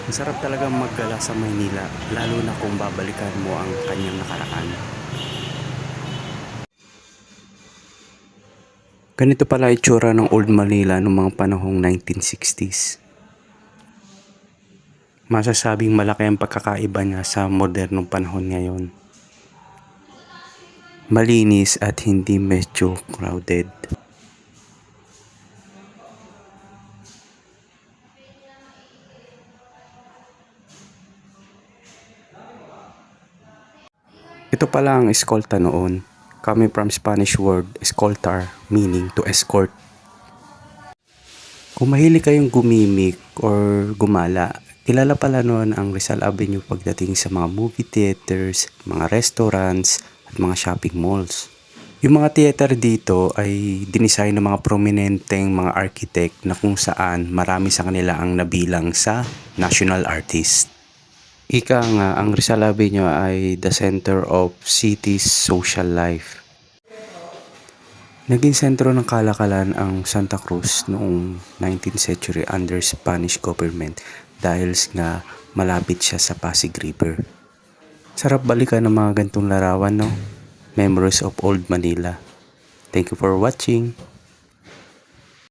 Masarap talagang maggala sa Maynila, lalo na kung babalikan mo ang kanyang nakaraan. Ganito pala itsura ng Old Manila noong mga panahong 1960s. Masasabing malaki ang pagkakaiba niya sa modernong panahon ngayon. Malinis at hindi medyo crowded. Ito pala ang eskolta noon. Coming from Spanish word escoltar, meaning to escort. Kung mahilig kayong gumimik or gumala, kilala pala noon ang Rizal Avenue pagdating sa mga movie theaters, mga restaurants, at mga shopping malls. Yung mga theater dito ay dinesign ng mga prominenteng mga architect na kung saan marami sa kanila ang nabilang sa national artist. Ika nga, ang Rizal Avenue ay the center of city's social life. Naging sentro ng kalakalan ang Santa Cruz noong 19th century under Spanish government dahil nga malapit siya sa Pasig River. Sarap balikan ng mga gantong larawan, no? Memories of Old Manila. Thank you for watching.